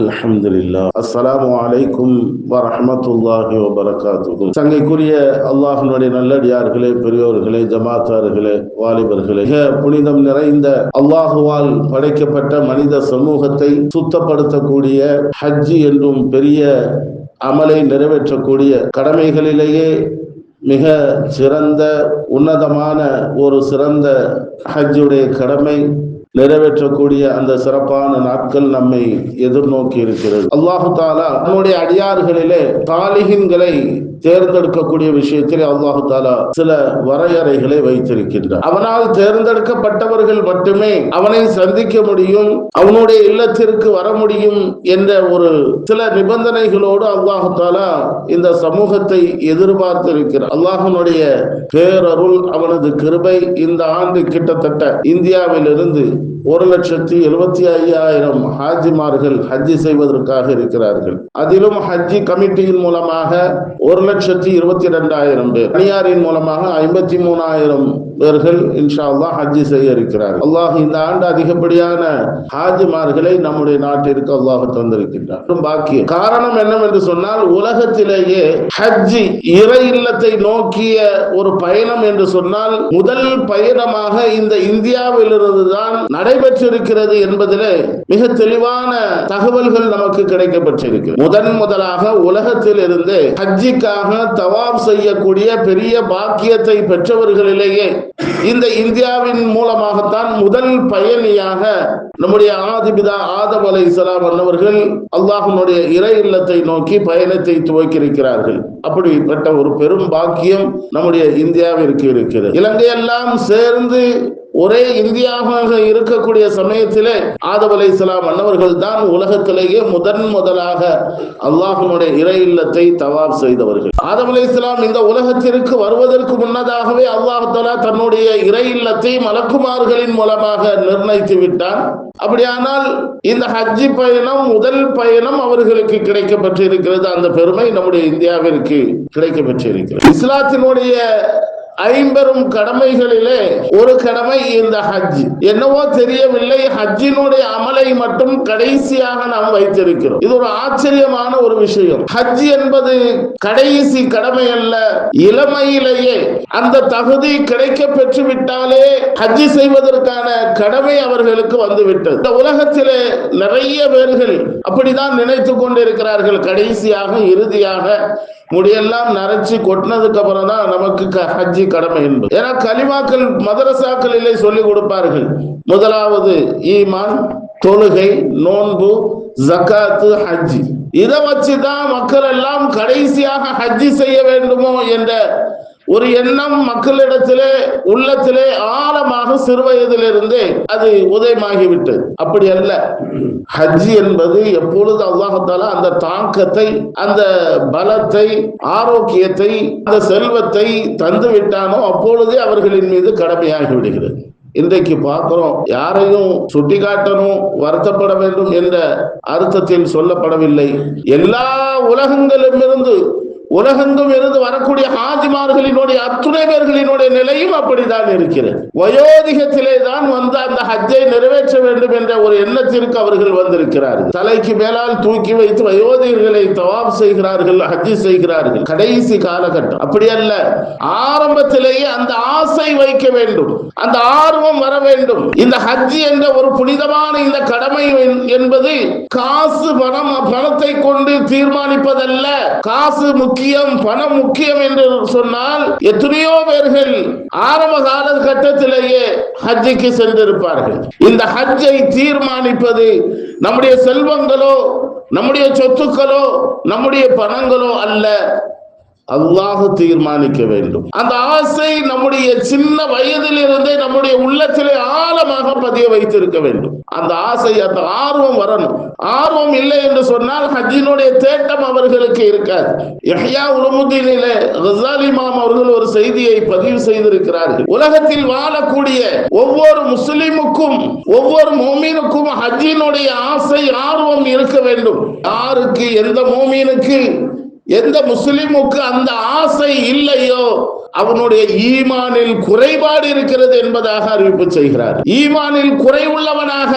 அல்ஹம்துலில்லாஹ். அஸ்ஸலாமு அலைக்கும் வரஹ்மத்துல்லாஹி வபரகாத்துஹு. சங்கைக்குரிய அல்லாஹ்வினுடைய நல்லடியார்களே, பெரியோர்களே, ஜமாத்தார்களே, வாலிபர்களே, மிக புனிதம் நிறைந்த அல்லாஹுவால் படைக்கப்பட்ட மனித சமூகத்தை சுத்தப்படுத்தக்கூடிய ஹஜ்ஜி என்றும் பெரிய அமலை நிறைவேற்றக்கூடிய கடமைகளிலேயே மிக சிறந்த உன்னதமான ஒரு சிறந்த ஹஜ்ஜுடைய கடமை நிறைவேற்றக்கூடிய அந்த சிறப்பான நாட்கள் நம்மை எதிர்நோக்கி இருக்கிறது. அல்லாஹு தாலா நம்முடைய அடியார்களிலே சாலிஹீன்களை தேர்ந்தெடுக்கக்கூடிய விஷயத்தில் அல்லாஹு தாலா சில வரையறைகளை வைத்திருக்கின்றார். அவனால் தேர்ந்தெடுக்கப்பட்டவர்கள் மட்டுமே அவனை சந்திக்க முடியும், அவனுடைய இல்லத்திற்கு வர முடியும் என்ற ஒரு சில நிபந்தனைகளோடு அல்லாஹு தாலா இந்த சமூகத்தை எதிர்பார்த்து இருக்கிறார். அல்லாஹனுடைய பேரருள், அவனது கிருபை இந்த ஆண்டு கிட்டத்தட்ட இந்தியாவிலிருந்து 1,75,000 ஹாஜிமார்கள் ஹஜ்ஜி செய்வதற்காக இருக்கிறார்கள். அதிலும் ஹஜ்ஜி கமிட்டியின் மூலமாக 1,22,000 பேர், தனியாரின் மூலமாக 53,000 பேர்கள் இன்ஷா அல்லாஹ் ஹஜ்ஜி செய்ய இருக்கிறார்கள். அல்லாஹ் இந்த ஆண்டு அதிகப்படியான ஹாஜிமார்களை நம்முடைய நாட்டிற்கு அல்லாஹ் தந்திருக்கின்றார். பாக்கியம் காரணம் என்னவென்று சொன்னால், உலகத்திலேயே ஹஜ்ஜி இறை இல்லத்தை நோக்கிய ஒரு பயணம் என்று சொன்னால் முதல் பயணமாக இந்த இந்தியாவிலிருந்து தான் நடைபெற்றிருக்கிறது என்பதிலே மிக தெளிவான தகவல்கள் நமக்கு கிடைக்கப்பட்டிருக்கிறது. முதலாக உலகத்தில் இருந்து ஹஜ்ஜிக்காக தவாப் செய்யக்கூடிய பெரிய பாக்கியத்தை பெற்றவர்களிலேயே இந்த இந்தியாவின் மூலமாகத்தான் முதல் பயணியாக நம்முடைய ஆதிபிதா ஆதம் அலைஹிஸ்ஸலாம் அன்னவர்கள் அல்லாஹ்வுடைய இறை இல்லத்தை நோக்கி பயணத்தை துவக்கியிருக்கிறார்கள். அப்படிப்பட்ட ஒரு பெரும் பாக்கியம் நம்முடைய இந்தியாவிற்கு இருக்கிறது. இலங்கையெல்லாம் சேர்ந்து ஒரே இந்தியாவாக இருக்கக்கூடிய சமயத்திலே ஆதம் அலைஹிஸ்ஸலாம் அன்னவர்கள் தான் உலகத்திலேயே முதலாக அல்லாஹ்வுடைய இறை இல்லத்தை தவாப் செய்தவர்கள். ஆதம் அலைஹிஸ்ஸலாம் இந்த உலகத்திற்கு வருவதற்கு முன்னதாகவே அல்லாஹ் தஆலா தன்னுடைய இறை இல்லத்தை மலக்குமார்களின் மூலமாக நிர்ணயித்து விட்டார். அப்படியானால் இந்த ஹஜ்ஜி பயணம் முதல் பயணம் அவர்களுக்கு கிடைக்கப்பட்டிருக்கிறது. அந்த பெருமை நம்முடைய இந்தியாவிற்கு கிடைக்கப்பட்டிருக்கிறது. இஸ்லாத்தினுடைய 50 கடமைகளிலே ஒரு கடமை இந்த ஹஜ். என்னவோ தெரியவில்லை, ஹஜ்ஜினுடைய அமலை மட்டும் கடைசியாக நாம் வைத்திருக்கிறோம். இது ஒரு ஆச்சரியமான ஒரு விஷயம். ஹஜ் என்பது கடைசி கடமை அல்ல. இளமையிலேயே அந்த தகுதி கிடைக்க பெற்று விட்டாலே ஹஜ் செய்வதற்கான கடமை அவர்களுக்கு வந்துவிட்டது. இந்த உலகத்திலே நிறைய பேர்கள் அப்படிதான் நினைத்துக் கொண்டிருக்கிறார்கள். கடைசியாக இறுதியாக முடியெல்லாம் நரைச்சி கொட்டினதுக்கு அப்புறம் தான் நமக்கு ஹஜ்ஜி கடமை என்பது. ஏன்னா கலிமாக்கள் மதரசாக்களிலே சொல்லிக் கொடுப்பார்கள். முதலாவது ஈமான், தொழுகை, நோன்பு, ஜகாத்து, ஹஜ்ஜி. இதை வச்சுதான் மக்கள் எல்லாம் கடைசியாக ஹஜ்ஜி செய்ய வேண்டுமோ என்ற ஒரு எண்ணம் மக்களிடத்திலே உள்ளத்திலே ஆழமாக சிறுவயதிலிருந்து அது உதயமாகிவிட்டது. அப்படி அல்ல. ஹஜ் என்பது எப்பொழுது அல்லாஹ் தஆலா அந்த தாக்கத்தை, அந்த பலத்தை, ஆரோக்கியத்தை, அந்த செல்வத்தை தந்து விட்டானோ அப்பொழுதே அவர்களின் மீது கடமையாகி விடுகிறது. இன்றைக்கு பார்க்கிறோம், யாரையும் சுட்டி காட்டணும், வருத்தப்பட வேண்டும் என்ற அர்த்தத்தில் சொல்லப்படவில்லை. எல்லா உலகெங்கும் இருந்து வரக்கூடிய ஹாஜிமார்களினுடைய அத்துணை பேர்களினுடைய நிலையும் அப்படித்தான் இருக்கிறது. வயோதிகத்திலே தான் வந்து அந்த ஹஜ்ஜை நிறைவேற்ற வேண்டும் என்ற ஒரு எண்ணத்திற்கு அவர்கள் வந்திருக்கிறார்கள். தலைக்கு மேலால் தூக்கி வைத்து வயோதிகர்களை தவாப் செய்கிறார்கள், ஹஜ்ஜி செய்கிறார்கள். கடைசி காலகட்டம் அப்படி அல்ல. ஆரம்பத்திலேயே அந்த ஆசை வைக்க வேண்டும், அந்த ஆர்வம் வர வேண்டும். இந்த ஹஜ்ஜி என்ற ஒரு புனிதமான இந்த கடமை என்பது காசு பணத்தை கொண்டு தீர்மானிப்பதல்ல. காசு முக்கியம், பணம் முக்கியம் என்று சொன்னால் எத்தனையோ பேர்கள் ஆரம்ப காலகட்டத்திலேயே ஹஜ்ஜிக்கு சென்றிருப்பார்கள். இந்த ஹஜ்ஜை தீர்மானிப்பது நம்முடைய செல்வங்களோ, நம்முடைய சொத்துக்களோ, நம்முடைய பணங்களோ அல்ல, அல்லாஹ் தீர்மானிக்க வேண்டும். அந்த ஆசை நம்முடைய சின்ன வயதில் இருந்தே நம்முடைய உள்ளத்திலே ஆழமாக பதிய வைத்திருக்க வேண்டும். அந்த ஆசை, அந்த ஆர்வம் வரணும். ஆர்வம் இல்லை என்று சொன்னால் ஹஜ்ஜினுடைய தேட்டம் அவர்களுக்கு இருக்காது. யஹ்யா உலூமுத்தீனிலே கஸாலி இமாம் அவர்கள் ஒரு செய்தியை பதிவு செய்திருக்கிறார்கள். உலகத்தில் வாழக்கூடிய ஒவ்வொரு முஸ்லிமுக்கும், ஒவ்வொரு முஃமினுக்கும் ஹஜ்ஜினுடைய ஆசை, ஆர்வம் இருக்க வேண்டும். யாருக்கு, எந்த முஃமினுக்கு எந்த முஸ்லிமுக்கு அந்த ஆசை இல்லையோ அவனுடைய ஈமானில் குறைபாடு இருக்கிறது என்பதாக அறிவிப்பு செய்கிறார். ஈமானில் குறைவுள்ளவனாக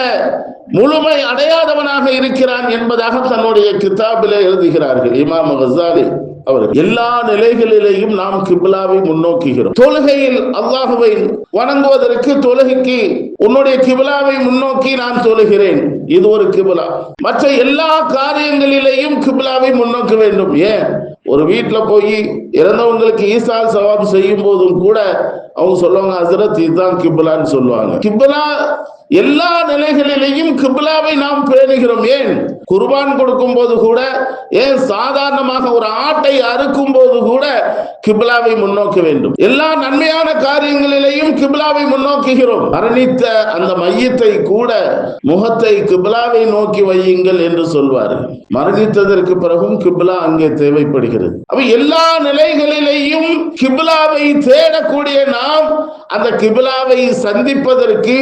முழுமை அடையாதவனாக இருக்கிறான் என்பதாக தன்னுடைய கிதாபிலே எழுதுகிறார்கள் இமாம் கஸாலி அவர்கள். எல்லா நிலைகளிலேயும் நாம் கிப்லாவை முன்னோக்குகிறோம். தொழுகையில் அல்லாஹ்வை வணங்குவதற்கு தொழுகைக்கு உன்னுடைய கிப்லாவை முன்னோக்கி நான் தொழுகிறேன், இது ஒரு கிப்லா. மற்ற எல்லா காரியங்களிலேயும் கிப்லாவை முன்னோக்க வேண்டும். ஏன் ஒரு வீட்டுல போய் இறந்தவங்களுக்கு ஈசால் சவாப் செய்யும் போதும் கூட அவங்க சொல்லுவாங்க ஹஸ்ரத் இதுதான் கிப்லான்னு சொல்லுவாங்க. கிப்லா எல்லா நிலைகளிலேயும் கிப்லாவை நாம் பேணுகிறோம். ஏன் குர்பான் கொடுக்கும் போது கூட, ஏன் சாதாரணமாக ஒரு ஆட்டை அறுக்கும் போது கூட கிப்லாவை முன்னோக்க வேண்டும். எல்லா நன்மையான காரியங்களிலேயும் கிப்லாவை முன்னோக்குகிறோம். மரணித்த அந்த மையத்தை கூட முகத்தை கிப்லாவை நோக்கி வையுங்கள் என்று சொல்வார்கள். மரணித்ததற்கு பிறகும் கிப்லா அங்கே தேவைப்படுகிறது. அப்ப எல்லா நிலைகளிலேயும் கிப்லாவை தேடக்கூடிய நாம் அந்த கிப்லாவை சந்திப்பதற்கு,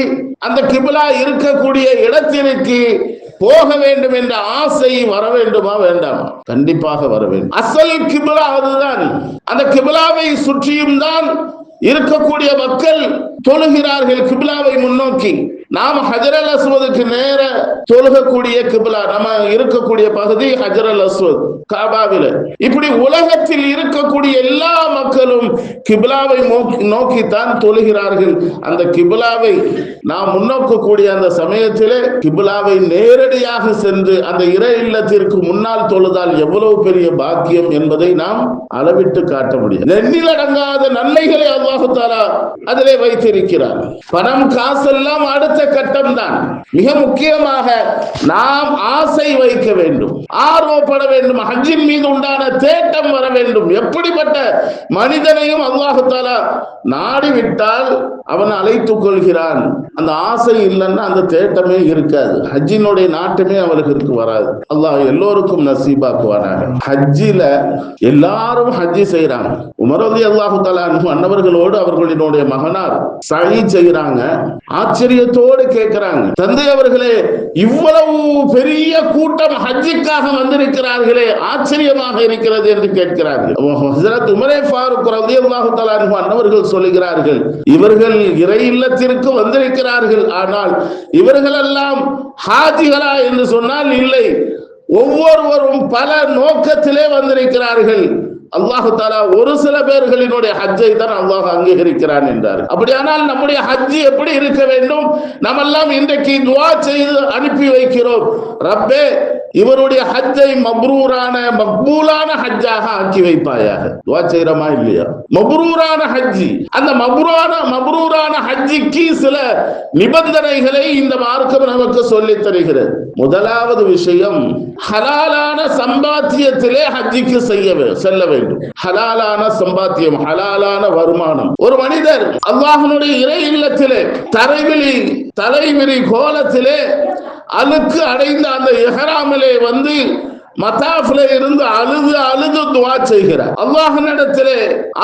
அந்த கிப்லா இருக்கக்கூடிய இடத்திற்கு போக வேண்டும் என்ற ஆசை வர வேண்டுமா வேண்டாமா? கண்டிப்பாக வர வேண்டும். அசல் கிப்லா அதுதான். அந்த கிப்லாவை சுற்றியும் தான் இருக்கக்கூடிய மக்கள் தொழுகிறார்கள் கிப்லாவை முன்னோக்கி. நாம் ஹஜர் அல் அஸ்வதுக்கு நேர தொழுகக்கூடிய கிப்லா நம்ம இருக்கக்கூடிய பகுதி ஹஜர் அல் அஸ்வத் காபாவில. இப்படி உலகத்தில் இருக்கக்கூடிய எல்லா மக்களும் கிப்லாவை நோக்கித்தான் தொழுகிறார்கள். அந்த கிப்லாவை நாம் முன்னோக்கக்கூடிய அந்த சமயத்திலே கிப்லாவை நேரடியாக சென்று அந்த இறை இல்லத்திற்கு முன்னால் தொழுதால் எவ்வளவு பெரிய பாக்கியம் என்பதை நாம் அளவிட்டு காட்ட முடியும். எண்ணிலடங்காத நன்மைகளை அல்லாஹ் தஆலா அதிலே வைத்திருக்கிறார். பணம் காசெல்லாம் அடுத்த கட்டம் தான். மிக முக்கியமாக நாம் ஆசை வைக்க வேண்டும், ஆர்வப்பட வேண்டும், ஹஜ்ஜின் மீது உண்டான தேட்டம் வர வேண்டும். எப்படிப்பட்ட மனிதனையும் அல்லாஹ் தஆலா நாடிவிட்டால் அவன் அழைத்துக் கொள்கிறான். அந்த ஆசை இல்லைன்னா அந்த தேட்டமே இருக்காது, ஹஜ்ஜினுடைய நாட்டமே அவர்களுக்கு வராது. அல்லாஹ் எல்லோருக்கும் நசீபாக்குவானாக. ஹஜ்ஜில எல்லாரும் ஹஜ்ஜி செய்யறாங்க. உமர் ரலியல்லாஹு தஆலா அன்ஹு அன்னவர்களோடு அவர்களுடைய மகனார் சஹீ செய்யறாங்க. ஆச்சரியத்தோடு கேட்கிறாங்க, தந்தை அவர்களே இவ்வளவு பெரிய கூட்டம் ஹஜ்ஜிக்காக வந்திருக்கிறார்களே, ஆச்சரியமாக இருக்கிறது என்று கேட்கிறார்கள். ஹஜ்ரத் உமரே ஃபாரூக் ரலியல்லாஹு தஆலா அன்ஹு அன்னவர்கள் சொல்லுகிறார்கள், இவர்கள் இறை இல்லத்திற்கு வந்திருக்கிறார்கள், ஆனால் இவர்கள் எல்லாம் ஹாஜிகளா என்று சொன்னால் இல்லை, ஒவ்வொருவரும் பல நோக்கத்திலே வந்திருக்கிறார்கள். அல்லாஹு தஆலா ஒரு சில பேர்களினுடைய ஹஜ்ஜை தான் அல்லாஹ் அங்கீகரிக்கிறான் என்றார். அப்படியானால் நம்முடைய ஹஜ்ஜி எப்படி இருக்க வேண்டும்? நம்மெல்லாம் இன்றைக்கு துஆ செய்து அனுப்பி வைக்கிறோம், ரப்பே இவருடைய ஹஜ்ஜை மப்ரூரான மக்பூலான ஹஜ்ஜாக ஆக்கி வைப்பாயாக. துஆ செய்றோமா இல்லையா? மப்ரூரான ஹஜ்ஜி. அந்த மப்ரூரான ஹஜ்ஜிக்கு சில நிபந்தனைகளை இந்த மார்க்கம் நமக்கு சொல்லித் தருகிறது. முதலாவது விஷயம், ஹலாலான சம்பாத்தியத்திலே ஹஜ்ஜிக்கு செல்ல வேண்டும். ஹலாலான சம்பாத்தியம், ஹலாலான வருமானம். ஒரு மனிதர் அல்லாஹ்வுடைய இறை இல்லத்திலே தலைவிரி கோலத்திலே அழுக்கு அடைந்த அந்த இஹ்ராமிலே வந்து மதாஃபிலே இருந்து அழுது துஆ செய்கிறார். அல்லாஹ்விடத்திலே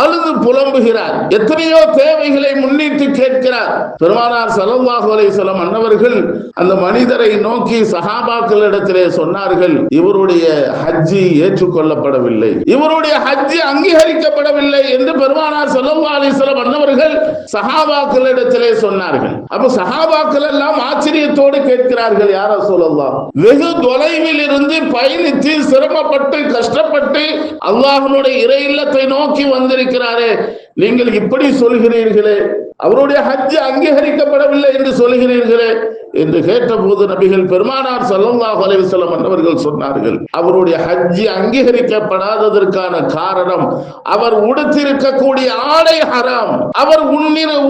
அழுது புலம்புகிறார். எத்தனையோ தேவைகளை முன்னிட்டு கேட்கிறார். பெருமானார் ஸல்லல்லாஹு அலைஹி வஸல்லம் அன்னவர்கள் அந்த மனிதரை நோக்கி சஹாபாக்களிடத்திலே சொன்னார்கள், இவருடைய ஹஜ்ஜி ஏற்றுக்கொள்ளப்படவில்லை, இவருடைய ஹஜ்ஜி அங்கீகரிக்கப்படவில்லை என்று பெருமானார் ஸல்லல்லாஹு அலைஹி வஸல்லம் அன்னவர்கள் சஹாபாக்களிடத்திலே சொன்னார்கள். அப்ப சஹாபாக்கள் எல்லாம் ஆச்சரியத்தோடு கேட்கிறார்கள், யா ரசூலல்லாஹ், வெகு தொலைவில் இருந்து பயணித்து சிரமப்பட்டு கஷ்டப்பட்டு அல்லாஹ்வுடைய இறை இல்லத்தை நோக்கி வந்திருக்கிறாரே, நீங்கள் இப்படி சொல்கிறீர்களே, அவருடைய ஹஜ் அங்கீகரிக்கப்படவில்லை என்று சொல்கிறீர்களே என்று கேட்டபோது நபிகள் பெருமானார் ஸல்லல்லாஹு அலைஹி வஸல்லம் அவர்கள் சொன்னார்கள், அவருடைய ஹஜ் அங்கீகரிக்கப்படாததற்கான காரணம் அவர் உடுத்திருக்கக்கூடிய ஆடை ஹராம், அவர்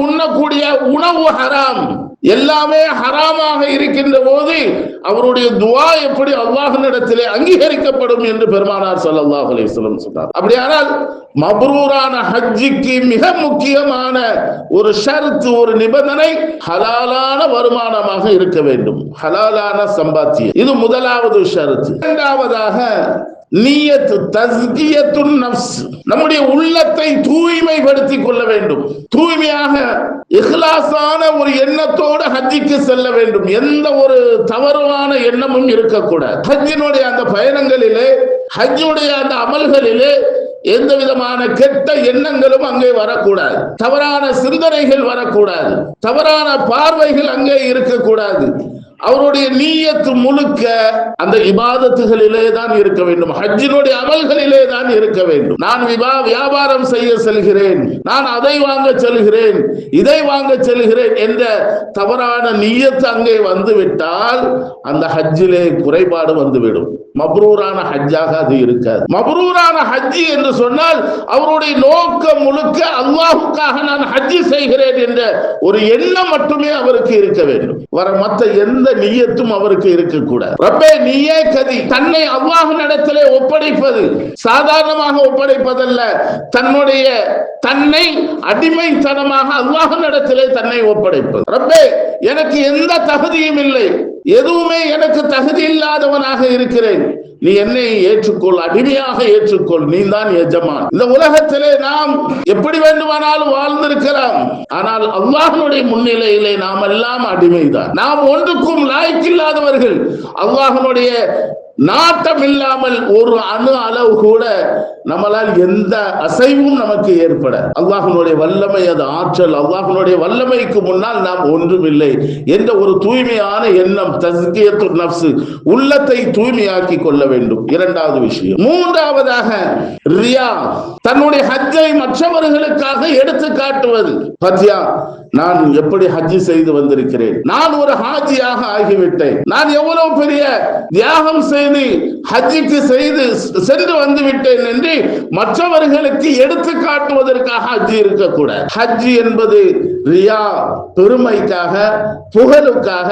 உண்ணக்கூடிய உணவு ஹராம், எல்லாமே ஹராமாக இருக்கின்ற போது அவருடைய துஆ எப்படி அல்லாஹ்விடத்திலே அங்கீகரிக்கப்படும் என்று பெருமானார் ஸல்லல்லாஹு அலைஹி வஸல்லம் சொன்னார். அப்படியானால் மப்ரூரான ஹஜ்ஜிக்கு மிக முக்கியமான ஒரு ஷர்த், ஒரு நிபந்தனை ஹலாலான வருமானமாக இருக்க வேண்டும், ஹலாலான சம்பாத்தியம். இது முதலாவது ஷர்த். இரண்டாவதாக நியத்து தஸ்கியத்துன் நஃப்ஸ், நம்முடைய உள்ளத்தை தூய்மைப்படுத்திக் கொள்ள வேண்டும். தூய்மையாக இஹ்லாஸான ஒரு எண்ணத்தோடு ஹஜ்ஜிக்கு செல்ல வேண்டும். எந்த ஒரு தவறான எண்ணமும் இருக்கக்கூடாது. ஹஜ்ஜினுடைய அந்த பயணங்களிலே, ஹஜ்ஜுடைய அந்த அமல்களிலே எந்த விதமான கெட்ட எண்ணங்களும் அங்கே வரக்கூடாது. தவறான சிந்தனைகள் வரக்கூடாது. தவறான பார்வைகள் அங்கே இருக்கக்கூடாது. அவருடைய நீயத்து முழுக்க அந்த இபாதத்துகளிலே தான் இருக்க வேண்டும். ஹஜ்ஜினுடைய அமல்களிலே தான் இருக்க வேண்டும். நான் வியாபாரம் செய்ய செல்கிறேன், நான் அதை வாங்க செல்கிறேன், இதை வாங்க செல்கிறேன் என்ற தவறான நீயத்து அங்கே வந்துவிட்டால் அந்த ஹஜ்ஜிலே குறைபாடு வந்துவிடும். மப்ரூரான ஹஜ்ஜாக அது இருக்காது. மப்ரூரான ஹஜ்ஜி என்று சொன்னால் அவருடைய நோக்கம் முழுக்க அல்லாஹ்வுக்காக நான் ஹஜ்ஜி செய்கிறேன் என்ற ஒரு எண்ணம் மட்டுமே அவருக்கு இருக்க வேண்டும். மற்ற எந்த நியத்தும் அவருக்கு இருக்கக்கூடாது. ரப்பே நீயே கதி, தன்னை அல்லாஹ்விடத்திலே ஒப்படைப்பது சாதாரணமாக ஒப்படைப்பதல்ல, தன்னை அடிமைத்தனமாக அல்லாஹ்விடத்திலே தன்னை ஒப்படைப்பது. ரப்பே எனக்கு எந்த தகுதியும் இல்லை, எதுவுமே எனக்கு தகுதி இல்லாதவனாக இருக்கிறேன், நீ என்னை ஏற்றுக்கொள், அடிமையாக ஏற்றுக்கொள், நீ தான் எஜமான். இந்த உலகத்திலே நாம் எப்படி வேண்டுமானாலும் வாழ்ந்திருக்கலாம், ஆனால் அல்லாஹ்வுடைய முன்னிலையிலே நாம் எல்லாம் அடிமைதான். நாம் ஒன்றுக்கும் லாய்க்கில்லாதவர்கள். அல்லாஹ்வுடைய நாட்டம் இல்லாமல் ஒரு அணு அளவு கூட நம்மளால் எந்த அசைவும் நமக்கு ஏற்பட, அல்லாஹ்வுடைய வல்லமை, அது ஆற்றல், அல்லாஹ்வுடைய வல்லமைக்கு முன்னால் நாம் ஒன்றுமில்லை என்ற ஒரு தூய்மையான எண்ணம், தஸ்கியத்துன் நஃப்ஸ், உள்ளத்தை தூய்மையாக்கி கொள்ள வேண்டும். இரண்டாவது விஷயம். மூன்றாவதாக ரியா, தன்னுடைய ஹஜ்ஜை மற்றவர்களுக்காக எடுத்து காட்டுவது. ஹஜ்ஜியா, நான் எப்படி ஹஜ்ஜி செய்து வந்திருக்கிறேன், நான் ஒரு ஹாஜியாக ஆகிவிட்டேன், நான் எவ்வளவு பெரிய தியாகம் செய்து ஹஜ்ஜிக்கு சென்று வந்து விட்டேன் என்று மற்றவர்களுக்கு எடுத்து காட்டுவதற்காக ஹஜ்ஜி இருக்கக்கூடாது. ஹஜ்ஜி என்பது ரியா, பெருமைக்காக, புகழுக்காக,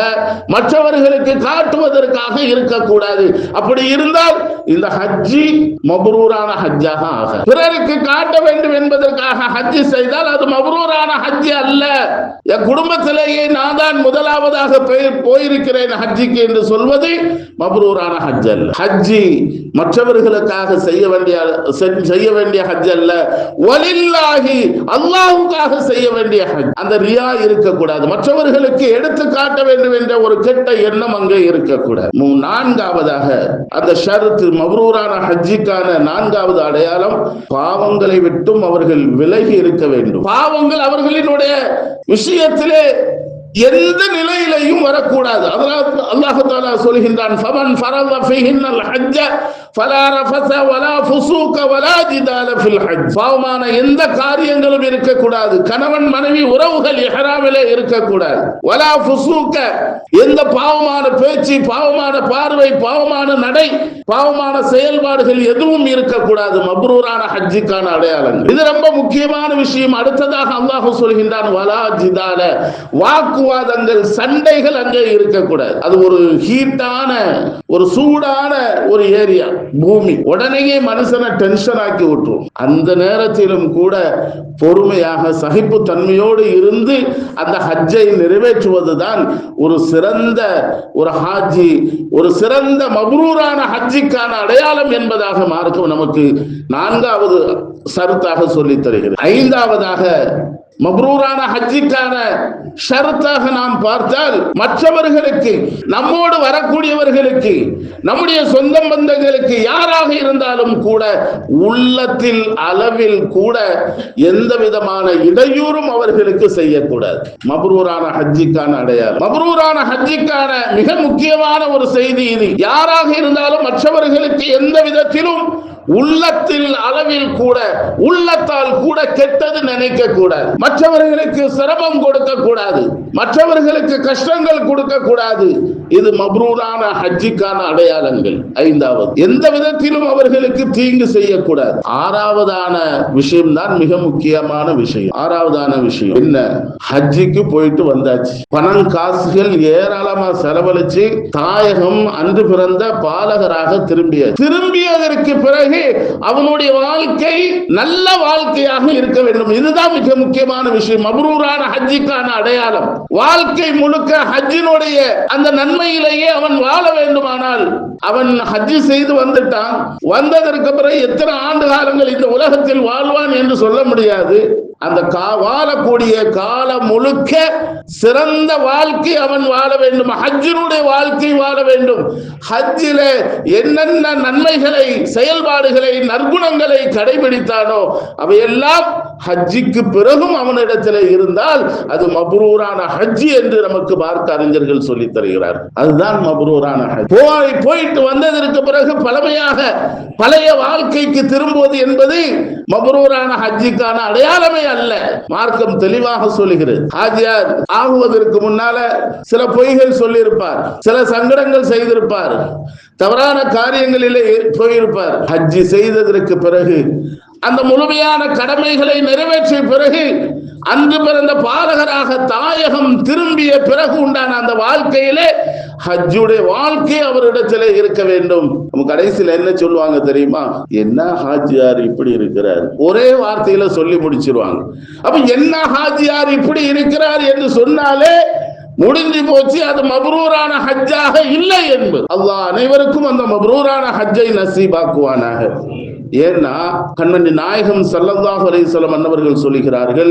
மற்றவர்களுக்கு காட்டுவதற்காக இருக்கக்கூடாது. அப்படி இருந்தால் இந்த ஹஜ்ஜி மப்ரூரான ஹஜ்ஜாக ஆக, பிறருக்கு காட்ட வேண்டும் என்பதற்காக ஹஜ்ஜி செய்தால் அது மப்ரூரான ஹஜ்ஜி அல்ல. என் குடும்பத்திலேயே நான் தான் முதலாவதாக போயிருக்கிறேன் ஹஜ்ஜிக்கு என்று சொல்வது மப்ரூரான ஹஜ் அல்ல. ஹஜ்ஜி மற்றவர்களுக்காக செய்ய வேண்டிய ஹஜ் அல்ல, வலில்லாஹி, அல்லாஹ்வுக்காக செய்ய வேண்டிய ஹஜ். அந்த ரியா இருக்கக்கூடாது, மற்றவர்களுக்கு எடுத்து காட்ட வேண்டும் என்ற ஒரு கெட்ட எண்ணம் அங்கே இருக்கக்கூடாது. நான்காவதாக அந்த ஷர்த், மப்ரூரான ஹஜ்ஜிக்கான நான்காவது அடையாளம், பாவங்களை விட்டும் அவர்கள் விலகி இருக்க வேண்டும். பாவங்கள் அவர்களினுடைய விஷயத்திலே எந்த நிலையிலையும் வரக்கூடாது. அதனால் அல்லாஹ் தஆலா சொல்கின்றான், ஃபமன் ஃபரத ஃபீஹின்னல் ஹஜ்ஜ ஃபலா ரஃபஸ வலா ஃபுசூக வலா ஜிதால ஃபில் ஹஜ். பாவமான எந்த காரியங்களும் இருக்கக்கூடாது. கணவன் மனைவி உறவுகள் இஹ்ராமிலே இருக்கக்கூடாது. வலா ஃபுசூக, எந்த பாவமான பேச்சு, பாவமான பார்வை, பாவமான நடை, பாவமான செயல்பாடுகள் எதுவும் இருக்கக்கூடாது. மப்ரூரான ஹஜ்ஜுக்கான அடையாளங்கள். இது ரொம்ப முக்கியமான விஷயம். அடுத்ததாக அல்லாஹ் சொல்கின்றான், வலா ஜிதால, வாக்குவாதங்கள், சண்டைகள் அங்கே இருக்கக்கூடாது. அது ஒரு ஹீட்டான, ஒரு சூடான ஒரு ஏரியா, பூமி. உடனேயே மனுஷனை டென்ஷன் ஆக்கி விட்டுரும். அந்த நேரத்திலும் கூட பொறுமையாக சகிப்பு தன்மையோடு இருந்து அந்த ஹஜ்ஜை நிறைவேற்றுவதுதான் ஒரு சிறந்த ஒரு ஹாஜி, ஒரு சிறந்த மப்ரூரான ஹஜ்ஜிக்கான அடையாளம் என்பதாக மார்க்கம் நமக்கு நான்காவது ஷரத்தாக சொல்லித் தருகிறது. ஐந்தாவதாக மப்ரூரான ஹஜ்ஜிக்கான ஷரத்தாக நாம் பார்த்தால், மற்றவர்களுக்கு, நம்மோடு வரக்கூடியவர்களுக்கு, நம்முடைய சொந்த பந்தங்களுக்கு, யாராக இருந்தாலும் கூட உள்ளத்தில் அளவில் கூட எந்த விதமான இடையூறும் அவர்களுக்கு செய்யக்கூடாது. மப்ரூரான ஹஜ்ஜிக்கான அடையாளம். மப்ரூரான ஹஜ்ஜிக்கான மிக முக்கியமான ஒரு செய்தி இது. யாராக இருந்தாலும் மற்றவர்களுக்கு எந்த விதத்திலும் உள்ளத்தில் அளவில் கூட, உள்ளத்தால் கூட கெட்டது நினைக்க கூடாது. மற்றவர்களுக்கு சிரமம் கொடுக்க கூடாது, மற்றவர்களுக்கு கஷ்டங்கள் கொடுக்க கூடாது. இது மப்ரூரான ஹஜ்ஜிக்கான அடையாளங்கள். ஐந்தாவது, எந்த விதத்திலும் அவர்களுக்கு தீங்கு செய்யக்கூடாது. ஆறாவதான விஷயம் தான் மிக முக்கியமான விஷயம். ஆறாவதான விஷயம் என்ன? ஹஜ்ஜிக்கு போயிட்டு வந்தாச்சு, பணம் காசுகள் ஏராளமா செலவழிச்சு தாயகம் அன்று பிறந்த பாலகராக திரும்பிய திரும்பியதற்கு பிறகு அவனுடைய வாழ்க்கை நல்ல வாழ்க்கையாக இருக்க வேண்டும். இதுதான் மிக முக்கியமான விஷயம். மப்ரூரான ஹஜ்ஜுக்கான அடையாளம். வாழ்க்கை முழுக்க ஹஜ்ஜினுடைய அந்த நன்மையிலேயே அவன் வாழ வேண்டுமானால், அவன் ஹஜ்ஜு செய்து வந்துட்டான், வந்ததற்கு பிறகு எத்தனை ஆண்டு காலங்கள் இந்த உலகத்தில் வாழ்வான் என்று சொல்ல முடியாது. அந்த வாழக்கூடிய காலம் முழுக்க சிறந்த வாழ்க்கை அவன் வாழ வேண்டும். ஹஜ்ஜினுடைய வாழ்க்கை வாழ வேண்டும். ஹஜ்ஜில என்னென்ன நன்மைகளை, செயல்பாடுகளை, நற்குணங்களை கடைபிடித்தானோ அவையெல்லாம் ஹஜ்ஜிக்கு பிறகும் அவனிடத்தில் இருந்தால் அது மப்ரூரான ஹஜ்ஜி என்று நமக்கு மார்க்க அறிஞர்கள் சொல்லித் தருகிறார். அதுதான் மப்ரூரான ஹஜ். போயிட்டு வந்ததற்கு பிறகு பழைய வாழ்க்கைக்கு திரும்புவது என்பது மப்ரூரான ஹஜ்ஜிக்கான அடையாளமே அல்ல. மார்க்கம் தெளிவாக சொல்லுகிறது. ஹாஜியார் ஆகுவதற்கு முன்னால சில பொய்கள் சொல்லியிருப்பார், சில சங்கடங்கள் செய்திருப்பார், தவறான காரியங்களிலே போயிருப்பார். ஹஜ்ஜி செய்ததற்கு பிறகு அந்த முழுமையான கடமைகளை நிறைவேற்றிய பிறகு அன்று பிறந்த பாலகராக தாயகம் திரும்பிய பிறகு உண்டான அந்த வாழ்க்கையிலே ஹஜ்ஜுடைய வாழ்க்கை அவரிடத்திலே இருக்க வேண்டும். நம்ம கடைசியில் என்ன சொல்லுவாங்க தெரியுமா? என்ன ஹாஜியார் இப்படி இருக்கிறார், ஒரே வார்த்தையில சொல்லி முடிச்சிருவாங்க. அப்ப என்ன ஹாஜியார் இப்படி இருக்கிறார் என்று சொன்னாலே முடிஞ்சு போச்சு. அது மப்ரூரான ஹஜ்ஜாக இல்லை என்பது. அல்லாஹ் அனைவருக்கும் அந்த மப்ரூரான ஹஜ்ஜை நசீபாக்குவானாக. ஏன்னா கண்மணி நாயகம் ஸல்லல்லாஹு அலைஹி வஸல்லம் அன்னவர்கள் சொல்கிறார்கள்,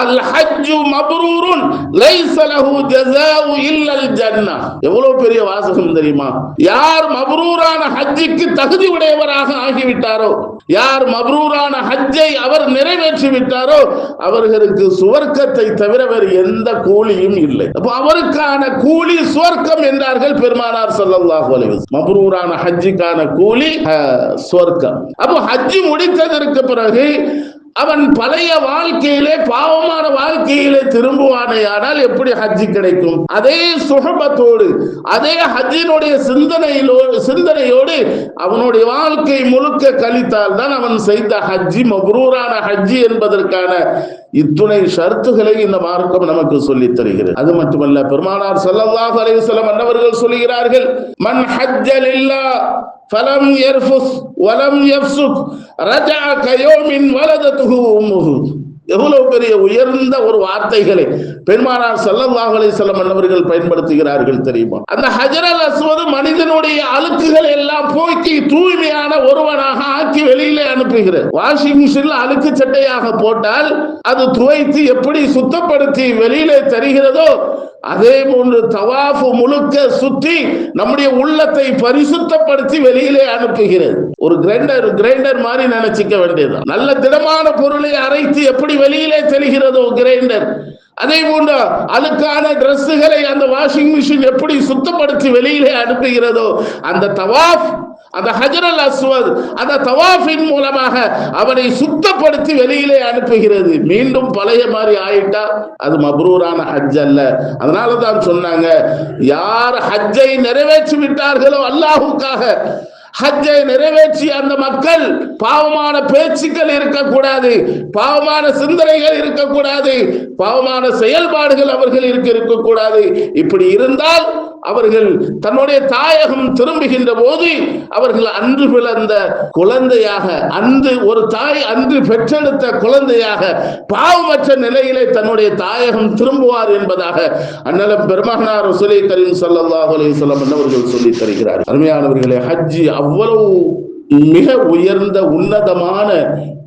அல் ஹஜ்ஜு மப்ரூருன் லைஸ லஹு ஜஸாஉ இல்லல் ஜன்னah. எவ்வளவு பெரிய வாசகம் தெரியுமா? யார் மப்ரூரான ஹஜ்ஜுக்கு தகுதி உடையவராக ஆகிவிட்டாரோ, யார் மப்ரூரான ஹஜ்ஜை அவர் நிறைவேற்றி விட்டாரோ அவர்களுக்கு சுவர்க்கத்தை தவிர வேறு எந்த கூலியும் இல்லை. அப்போ அவருக்கான கூலி சுவர்க்கம் என்றார்கள் பெருமானார் ஸல்லல்லாஹு அலைஹி வஸல்லம். மப்ரூரான ஹஜ்ஜுக்கான கூலி சுவர்க்கம். ஹஜ்ஜி முடித்ததற்கு பிறகு அவன் பழைய வாழ்க்கையிலே, பாவமான வாழ்க்கையிலே திரும்புவானேயானால் எப்படி ஹஜ்ஜி கிடைக்கும்? அதே சுஹபத்தோடு, அதே ஹஜ்ஜினுடைய சிந்தனையோடு அவனுடைய வாழ்க்கை முழுக்க கழித்தால் தான் அவன் செய்த ஹஜ்ஜி மப்ரூரான ஹஜ்ஜி என்பதற்கான இத்துணை ஷர்த்துகளை இந்த மார்க்கம் நமக்கு சொல்லித் தருகிறது. அது மட்டுமல்ல, பெருமானார் ஸல்லல்லாஹு அலைஹி வஸல்லம் அன்னவர்கள் சொல்கிறார்கள், மன் ஹஜ்ஜ லில்லாஹ் ஃபலம் யர்ஃபுஸ் வலம் யஃப்சுக் ரஜஅ கயௌமின் வலதத்துஹு உம்முஹு. எவ்வளவு பெரிய உயர்ந்த ஒரு வார்த்தைகளை பெருமானார் ஸல்லல்லாஹு அலைஹி வஸல்லம் அன்னவர்கள் பயன்படுத்துகிறார்கள் தெரியுமா? அந்த ஹஜ்ரல் அஸ்வத் மனிதனுடைய அழுக்குகள் எல்லாம் போக்கி தூய்மையான ஒருவனாக ஆக்கி வெளியிலே அனுப்புகிறது. வாஷிங் மிஷின்ல அழுக்கு சட்டையாக போட்டால் அது துவைத்து எப்படி சுத்தப்படுத்தி வெளியிலே தருகிறதோ அதே போன்று தவாஃப் முழுக்க சுற்றி நம்முடைய உள்ளத்தை பரிசுத்தப்படுத்தி வெளியிலே அனுப்புகிறது. ஒரு கிரைண்டர் மாதிரி நினைச்சிக்க வேண்டியது. நல்ல திடமான பொருளை அரைத்து எப்படி வெளியிலே தெரிகிறதோ கிரைண்டர், அதே போன்ற அழுக்கான டிரெஸ்ஸுகளை அந்த வாஷிங் மிஷின் எப்படி சுத்தப்படுத்தி வெளியிலே அனுப்புகிறதோ அந்த தவாஃப், அந்த ஹஜ்ரல் அஸ்வத் அந்த தவாஃபின் மூலமாக அவனை சுத்தப்படுத்தி வெளியிலே அனுப்புகிறது. மீண்டும் பழைய மாதிரி ஆயிட்டா அது மப்ரூரான ஹஜ் அல்ல. அதனால தான் சொன்னாங்க, யார் ஹஜ்ஜை நிறைவேற்றி விட்டார்களோ அல்லாஹ்வுக்காக, ஹஜ்ஜை நிறைவேற்றிய அந்த மக்கள் பாவமான பேச்சுக்கள் இருக்கக்கூடாது, பாவமான சிந்தனைகள் இருக்கக்கூடாது, பாவமான செயல்பாடுகள் அவர்கள் இருக்கக்கூடாது. இப்படி இருந்தால் அவர்கள் தன்னுடைய தாயகம் திரும்புகின்ற போது அவர்கள் அன்று பிறந்த குழந்தையாக, ஒரு தாய் அன்று பெற்றெடுத்த குழந்தையாக பாவமற்ற நிலையிலே தன்னுடைய தாயகம் திரும்புவார் என்பதாக அண்ணலம் பெருமானார் ரசூலே கரீம் ஸல்லல்லாஹு அலைஹி வஸல்லம் அவர்கள் சொல்லி தருகிறார். அருமையானவர்களே, ஹஜ்ஜி அவ்வளவு மிக உயர்ந்த உன்னதமான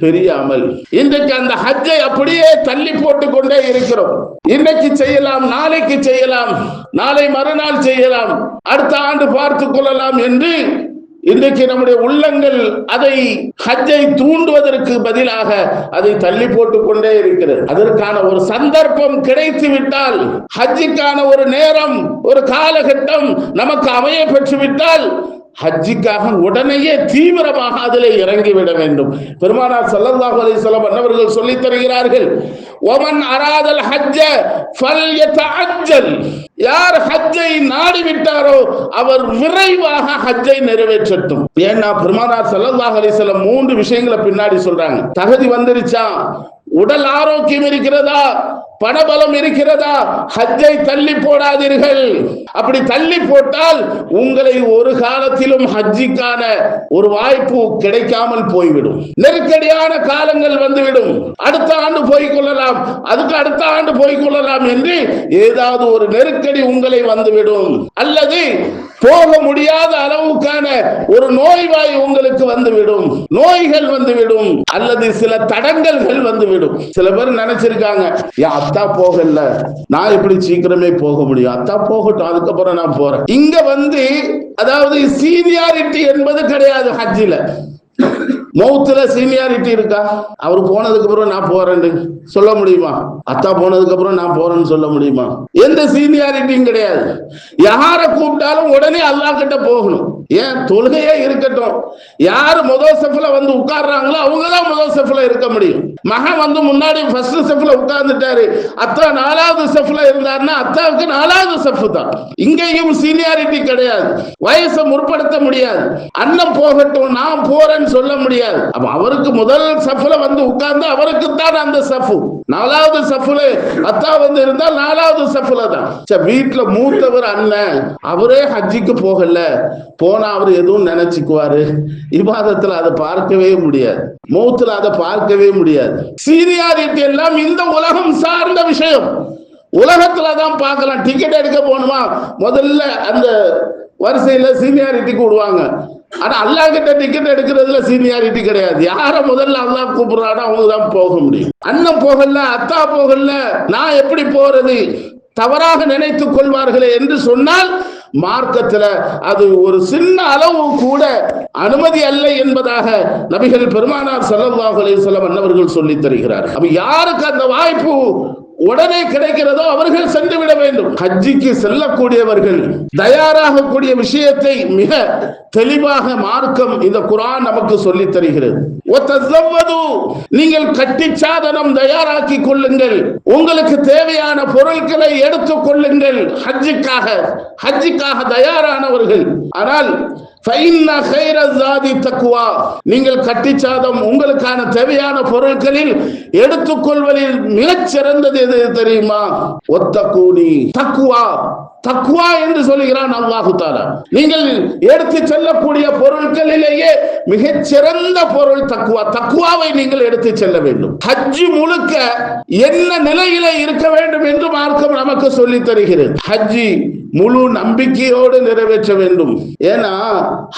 பெரிய அமல். இன்றைக்கு அந்த ஹஜ்ஜை அப்படியே தள்ளி போட்டுக் கொண்டே இருக்கிறோம். இன்னைக்கு செய்யலாம், நாளைக்கு செய்யலாம், நாளை மறுநாள் செய்யலாம், அடுத்த ஆண்டு பார்த்துக் கொள்ளலாம் என்று இன்றைக்கு நம்முடைய உள்ளங்கள் அதை ஹஜ்ஜை தூண்டுவதற்கு பதிலாக அதை தள்ளி போட்டுக் கொண்டே இருக்கிறது. அதற்கான ஒரு சந்தர்ப்பம் கிடைத்து விட்டால், ஹஜ்ஜுக்கான ஒரு நேரம், ஒரு காலகட்டம் நமக்கு அமைய பெற்று விட்டால் ஹஜ்ஜுக்காக உடனேயே தீவிரமாக அதிலே இறங்கிவிட வேண்டும். பெருமானார் ஸல்லல்லாஹு அலைஹி வஸல்லம் அன்னவர்கள் சொல்லித் தருகிறார்கள், வமன் அராதல் ஹஜ்ஜ ஃபல்யதஅஜ்ஜல். யார் ஹஜ்ஜை நாடி விட்டாரோ அவர் விரைவாக ஹஜ்ஜை நிறைவேற்றட்டும். ஏன்னா பெருமானார் ஸல்லல்லாஹு அலைஹி வஸல்லம் 3 விஷயங்களை பின்னாடி சொல்றாங்க. தகுதி வந்துருச்சா, உடல் ஆரோக்கியம் இருக்கிறதா, பணபலம் இருக்கிறதா, ஹஜ்ஜை தள்ளி போடாதீர்கள். அப்படி தள்ளி போட்டால் உங்களை ஒரு காலத்திலும் ஹஜ்ஜிக்கான ஒரு வாய்ப்பு கிடைக்காமல் போய்விடும். நெருக்கடியான காலங்கள் வந்துவிடும். அடுத்த ஆண்டு போய்கொள்ளலாம், அதுக்கு அடுத்த ஆண்டு போய்கொள்ளலாம் என்று ஏதாவது ஒரு நெருக்கடி உங்களை வந்துவிடும். அல்லது போக முடியாத அளவுக்கான ஒரு நோய்வாய் உங்களுக்கு வந்துவிடும், நோய்கள் வந்துவிடும், அல்லது சில தடங்கல்கள் வந்துவிடும். சில பேர் நினைச்சிருக்காங்க, என் அத்தா போகல, நான் எப்படி சீக்கிரமே போக முடியும், அத்தா போகட்டும், அதுக்கப்புறம் நான் போறேன். இங்க அதாவது சீனியாரிட்டி என்பது கிடையாது. ஹஜ்ஜில மௌத்துல சீனியாரிட்டி இருக்கா? அவர் போனதுக்கு அப்புறம் நான் போறேன்னு சொல்ல முடியுமா? அத்தா போனதுக்கு அப்புறம் நான் போறேன்னு சொல்ல முடியுமா? எந்த சீனியாரிட்டியும் கிடையாது. யார கூப்பிட்டாலும் உடனே அல்லாஹ் கிட்ட போகணும். ஏன்? தொழுகையே இருக்கட்டும், யாரு முதல் செஃப்ல உட்கார்றாங்களோ அவங்கதான் முதல் செஃப்ல இருக்க முடியும். மகன் முன்னாடி ஃபர்ஸ்ட் செஃப்ல உட்கார்ந்துட்டாரு, அத்தா 4வது செஃப்ல இருந்தாருன்னா அத்தாவுக்கு 4வது செஃப் தான். இங்கேயும் சீனியாரிட்டி கிடையாது. வயசை முற்படுத்த முடியாது. அண்ணன் போகட்டும், நான் போறேன்னு சொல்ல முடியாது. அப்ப அவருக்கு முதல் செஃப்ல உட்கார்ந்து அவருக்கு தான் அந்த செஃப். 4வது செஃப்ல அத்தா இருந்தால் 4வது செஃப்ல தான். வீட்டுல மூத்தவர் அண்ணன், அவரே ஹஜ்ஜிக்கு போகல, போனா அவர் எதுவும் நினைச்சுக்குவாரு. இபாதத்துல அதை பார்க்கவே முடியாது, மௌத்துல அதை பார்க்கவே முடியாது. சீனியாரிட்டி எல்லாம் இந்த உலகம் சார்ந்த விஷயம். உலகத்துலதான் பார்க்கலாம். டிக்கெட் எடுக்க போகணுமா, முதல்ல அந்த வரிசையில சீனியாரிட்டி கூடுவாங்க. ஆனா அல்லாஹ் கிட்ட டிக்கெட் எடுக்கிறதுல சீனியாரிட்டி கிடையாது. யார முதல்ல அல்லாஹ் கூப்பிடுறாடோ அவங்க தான் போக முடியும். அண்ணன் போகல, அத்தா போகல, நான் எப்படி போறது, தவறாக நினைத்துக் கொள்வார்களே என்று சொன்னால் மார்க்கத்தில் அது ஒரு சின்ன அளவு கூட அனுமதி அல்ல என்பதாக நபிகள் பெருமானார் ஸல்லல்லாஹு அலைஹி வஸல்லம் அன்னவர்கள் சொல்லி தருகிறார். அப்ப யாருக்கு அந்த வாய்ப்பு உடனே கிடைக்கிறதோ அவர்கள் சென்று விட வேண்டும். ஹஜ்ஜிக்கு செல்லக்கூடியவர்கள் தயாராகக்கூடிய விஷயத்தை மிக தெளிவாக மார்க்கம் இந்த குர்ஆன் நமக்கு சொல்லி தருகிறது. நீங்கள் கட்டி சாதனம் தயாராக்கி கொள்ளுங்கள், உங்களுக்கு தேவையான பொருட்களை எடுத்துக் கொள்ளுங்கள். ஹஜ்ஜிக்காக தயாரானவர்கள். ஆனால் நீங்கள் கட்டிச்சாதம் உங்களுக்கான தேவையான பொருட்களில் எடுத்துக்கொள்வதில் மிகச் சிறந்தது எது தெரியுமா? ஒத்தக்கூனி தக்குவா. தக்குவா என்று சொல்லுகிறான் அல்லாஹ் தஆலா. நீங்கள் எடுத்து செல்லக்கூடிய பொருட்களிலேயே மிகச் சிறந்த பொருள் தக்குவா. தக்குவாவை நீங்கள் எடுத்து செல்ல வேண்டும். ஹஜ் முழுக்க என்ன நிலையில இருக்க வேண்டும் என்று மார்க்கம் நமக்கு சொல்லி தருகிறது. ஹஜ் முழு நம்பிக்கையோடு நிறைவேற்ற வேண்டும். ஏன்னா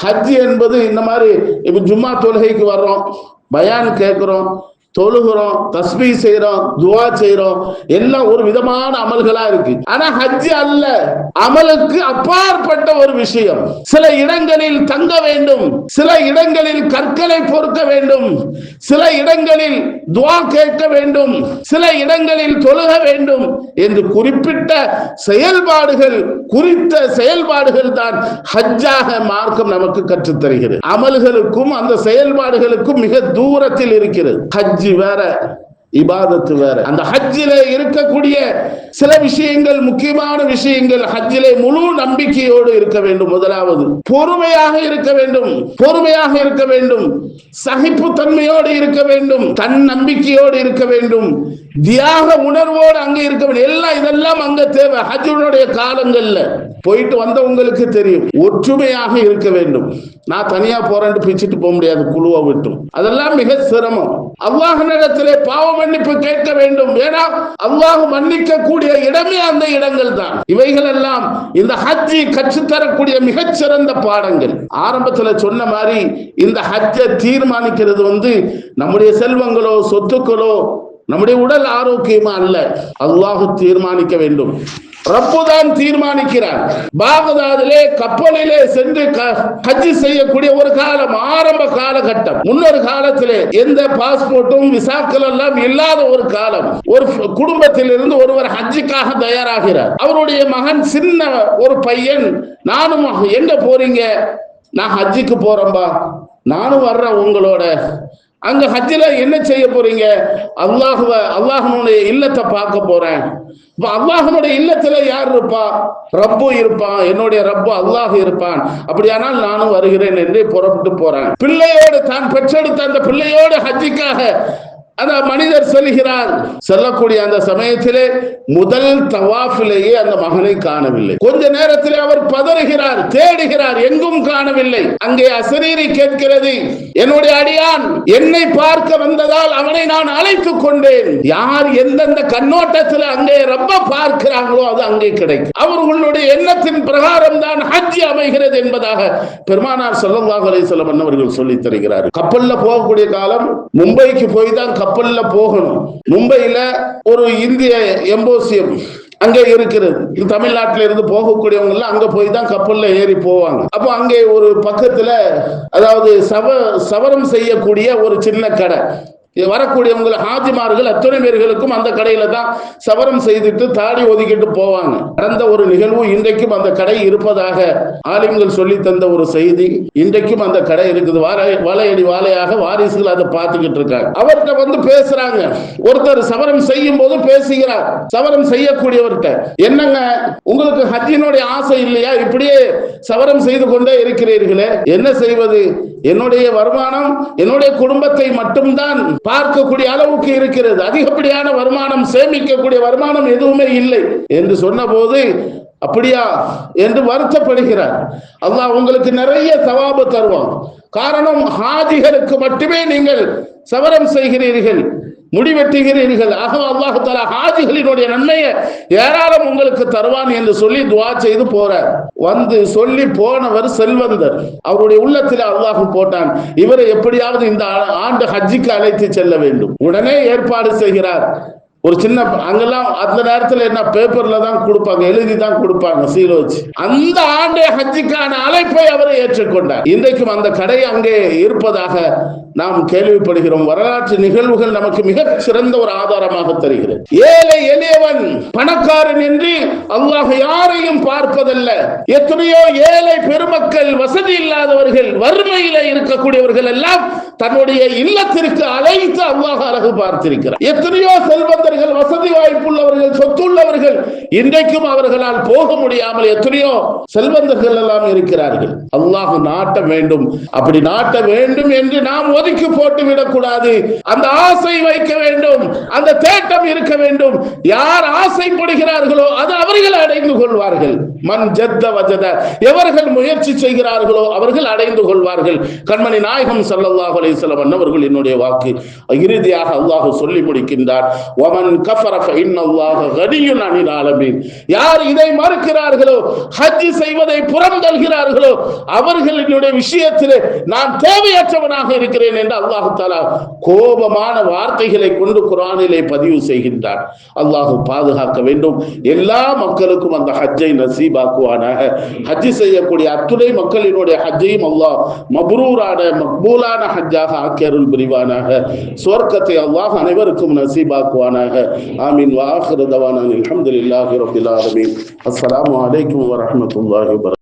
ஹஜ் என்பது இந்த மாதிரி இப்ப ஜும்மா தொழுகைக்கு வர்றோம், பயான் கேட்கிறோம், தொழுகிறோம், தஸ்பீ செய்யறோம், துவா செய்யறோம், எல்லாம் ஒரு விதமான அமல்களா இருக்கு. ஆனா ஹஜ் அல்ல, அமலுக்கு அப்பாற்பட்ட ஒரு விஷயம். சில இடங்களில் தங்க வேண்டும், சில இடங்களில் கற்களை பொறுக்க வேண்டும், சில இடங்களில் துவா கேட்க வேண்டும், சில இடங்களில் தொழுக வேண்டும் என்று குறிப்பிட்ட செயல்பாடுகள், குறித்த செயல்பாடுகள் தான் ஹஜ்ஜாக மார்க்கம் நமக்கு கற்றுத் தருகிறது. அமல்களுக்கும் அந்த செயல்பாடுகளுக்கும் மிக தூரத்தில் இருக்கிறது. ஹஜ் வேற, இபாதத்து வேற. அந்த ஹஜ்ஜிலே இருக்கக்கூடிய சில விஷயங்கள், முக்கியமான விஷயங்கள், ஹஜ்ஜிலே முழு நம்பிக்கையோடு இருக்க வேண்டும். முதலாவது பொறுமையாக இருக்க வேண்டும், பொறுமையாக இருக்க வேண்டும், சகிப்பு தன்மையோடு இருக்க வேண்டும், தன் நம்பிக்கையோடு இருக்க வேண்டும், தியாக உணர்வோடு அங்க இருக்க வேண்டும். எல்லாம் இதெல்லாம் அங்க தேவை. ஹஜ்ஜுடைய காலங்கள்ல போயிட்டு வந்தவங்களுக்கு தெரியும், ஒற்றுமையாக இருக்க வேண்டும். நான் தனியா போறேன்னு பிச்சுட்டு போக முடியாது, குழுவை விட்டும். அதெல்லாம் மிக சிரமம். அல்லாஹ்விடத்திலே பாவ மன்னிப்பு கேட்க வேண்டும். ஏன்னா அல்லாஹ் மன்னிக்க கூடிய இடமே அந்த இடங்கள் தான். இவைகள் எல்லாம் இந்த ஹஜ்ஜி கற்றுத்தரக்கூடிய மிகச்சிறந்த பாடங்கள். ஆரம்பத்துல சொன்ன மாதிரி இந்த ஹஜ்ஜை தீர்மானிக்கிறது நம்முடைய செல்வங்களோ சொத்துக்களோ நம்முடைய உடல் ஆரோக்கியமா அல்ல, அல்லாஹ் தீர்மானிக்க வேண்டும். ரப்பு தான் தீர்மானிக்கிறார். பாக்தாதிலே கப்பலிலே சென்று ஹஜ் செய்யக்கூடிய ஒரு காலம், ஆரம்ப காலகட்டம். முன்னொரு காலத்திலே எந்த பாஸ்போர்ட்டும் விசாக்கள் எல்லாம் இல்லாத ஒரு காலம். ஒரு குடும்பத்தில் இருந்து ஒருவர் ஹஜ்ஜுக்காக தயாராகிறார். அவருடைய மகன் சின்ன ஒரு பையன், நானும் எங்க போறீங்க? நான் ஹஜ்ஜுக்கு போறேன்பா, நானும் வர்றேன் உங்களோட. அங்க ஹஜ்ஜில என்ன செய்ய போறீங்க? அல்லாஹ்வுடைய இல்லத்தை பார்க்க போறேன். அல்லாஹ்வுடைய இல்லத்துல யார் இருப்பா? ரப்பு இருப்பான், என்னுடைய ரப்பு அல்லாஹ் இருப்பான். அப்படியானால் நானும் வருகிறேன் என்று புறப்பட்டு போறேன். பிள்ளையோடு, தான் பெற்றெடுத்த அந்த பிள்ளையோடு ஹஜ்ஜுக்காக அந்த மனிதர் செல்கிறார். செல்லக்கூடிய அந்த சமயத்திலே முதல் தவாஃபிலேயே அந்த மகனை காணவில்லை. கொஞ்ச நேரத்திலே அவர் பதறுகிறார், தேடுகிறார், எங்கும் காணவில்லை. அங்கே அசரீரி கேட்கிறது, என்னுடைய அடியான் என்னை பார்க்க வந்ததால் அவனை நான் அழைத்துக் கொண்டேன். யார் எந்தெந்த கண்ணோட்டத்தில் அங்கே ரப்ப பார்க்கிறாங்களோ அது அங்கே கிடைக்கும். அவர்களுடைய எண்ணத்தின் பிரகாரம் தான் ஹஜ் அமைகிறது என்பதாக பெருமானார் ஸல்லல்லாஹு அலைஹி வஸல்லம் அவர்கள் சொல்லி தருகிறார். கப்பல்ல போகக்கூடிய காலம் மும்பைக்கு போய் தான் கப்பல்ல போகணும். மும்பையில ஒரு இந்திய எம்போசியம் அங்கே இருக்கிறது. தமிழ்நாட்டில இருந்து போகக்கூடியவங்க எல்லாம் அங்க போய் தான் கப்பல்ல ஏறி போவாங்க. அப்போ அங்கே ஒரு பக்கத்துல அதாவது சவரம் செய்யக்கூடிய ஒரு சின்ன கடை, வரக்கூடியவங்க ஹாஜிமார்கள் அத்தனை பேர்களுக்கும் அந்த கடையில தான் சவரம் செய்துட்டு தாடி ஒதுக்கிட்டு போவாங்க. நடந்த ஒரு நிகழ்வு இன்றைக்கும் அந்த கடை இருப்பதாக ஆலிம்கள் சொல்லி தந்த ஒரு செய்தி. இன்றைக்கும் அந்த கடை இருக்குது. வாழையடி வாழையாக வாரிசுகள் அதை பார்த்துக்கிட்டு இருக்காங்க. அவர்கிட்ட வந்து பேசுறாங்க. ஒருத்தர் சவரம் செய்யும் போது பேசுகிறார். சவரம் செய்யக்கூடியவர்கிட்ட, என்னங்க உங்களுக்கு ஹஜ்ஜினுடைய ஆசை இல்லையா? இப்படியே சவரம் செய்து கொண்டே இருக்கிறீர்களே, என்ன செய்வது? என்னுடைய வருமானம் என்னுடைய குடும்பத்தை மட்டும்தான் பார்க்கக்கூடிய அளவுக்கு இருக்கிறது. அதிகப்படியான வருமானம், சேமிக்கக்கூடிய வருமானம் எதுவுமே இல்லை என்று சொன்ன போது, அப்படியா என்று வருத்தப்படுகிறார். அல்லாஹ் உங்களுக்கு நிறைய தவாபு தருவான். காரணம், ஹாஜிகளுக்கு மட்டுமே நீங்கள் சவரம் செய்கிறீர்கள், முடிவெட்டுகிறீர்கள். ஆக அல்லாஹ் தஆலா ஹாஜிகளினுடைய நன்மையை ஏராளம் உங்களுக்கு தருவான் என்று சொல்லி துஆ செய்து போறார். வந்து சொல்லி போனவர் செல்வந்தர். அவருடைய உள்ளத்தில் அல்லாஹ் போட்டான், இவரை எப்படியாவது இந்த ஆண்டு ஹஜ்ஜிக்கு அழைத்து செல்ல வேண்டும். உடனே ஏற்பாடு செய்கிறார். ஒரு சின்ன அங்கெல்லாம் அந்த நேரத்தில் என்ன பேப்பர்ல தான் கொடுப்பாங்க, எழுதி தான் கொடுப்பாங்க, சீல வச்சு. அந்த ஆண்டே ஹஜ்ஜிக்கான அழைப்பை அவரை ஏற்றுக்கொண்டார். இன்றைக்கும் அந்த கடை அங்கே இருப்பதாக நாம் கேள்விப்படுகிறோம். வரலாற்று நிகழ்வுகள் நமக்கு மிக சிறந்த ஒரு ஆதாரமாக தருகிறது. ஏழை எளியவன் பணக்காரன் என்று அல்லாஹ் யாரையும் பார்ப்பதல்ல. எத்தனையோ ஏழை பெருமக்கள், வசதி இல்லாதவர்கள், வறுமையில இருக்கக்கூடியவர்கள் எல்லாம் தன்னுடைய இல்லத்திற்கு அழைத்து அல்லாஹ் அழகு பார்த்திருக்கிறார். எத்தனையோ செல்வந்தர்கள், வசதி வாய்ப்புள்ளவர்கள், சொத்துள்ளவர்கள், இன்றைக்கும் அவர்களால் போக முடியாமல் எத்தனையோ செல்வந்தர்கள் எல்லாம் இருக்கிறார்கள். அல்லாஹ் நாட்ட வேண்டும். அப்படி நாட்ட வேண்டும் என்று நாம் ஒதுக்கி போட்டு விடக்கூடாது. அந்த ஆசை வைக்க வேண்டும், அந்த தேட்டம் இருக்க வேண்டும். யார் ஆசைப்படுகிறார்களோ அது அவர்கள் அடைந்து கொள்வார்கள். மன் ஜத்த வஜத, எவர்கள் முயற்சி செய்கிறார்களோ அவர்கள் அடைந்து கொள்வார்கள். கண்மணி நாயகம் ஸல்லல்லாஹு அலைஹி வஸல்லம் அவர்கள் என்னுடைய வாக்கு. இறுதியாக அல்லாஹ் சொல்லி முடிக்கின்றார், வமன் கஃபர ஃபஇன்னல்லாஹ கனியுன் அனில் ஆலமீன். யார் இதை மறுக்கிறார்களோ, ஹஜ் செய்வதை புறந்தள்ளுகிறார்களோ, அவர்களுடைய விஷயத்திலே நான் தேவையற்றவனாக இருக்கிறேன் என்று அல்லாஹ் தஆலா கோபமான வார்த்தைகளை கொண்டு குர்ஆனிலே பதிவு செய்கின்றார். அல்லாஹ் பாதுகாக்க வேண்டும். எல்லா மக்களுக்கும் அந்த ஹஜ்ஜை நசீபாக்குவானாக. ஹஜ் செய்யக்கூடிய அத்துணை மக்களினுடைய ஹஜ்ஜையும் அல்லாஹ் மப்ரூரான மக்பூலான ஹஜ்ஜாக ஆக்கி அருள் புரிவானாக. சுவர்க்கத்தை அல்லாஹ் அனைவருக்கும் நசீபாக்குவானாக. ஆமீன். வ ஆகிரு தவானா அல்ஹம்துலில்லாஹி ரப்பில் ஆலமீன். அஸ்ஸலாமு அலைக்கும் வ ரஹ்மத்துல்லாஹி வ பரகாத்துஹு.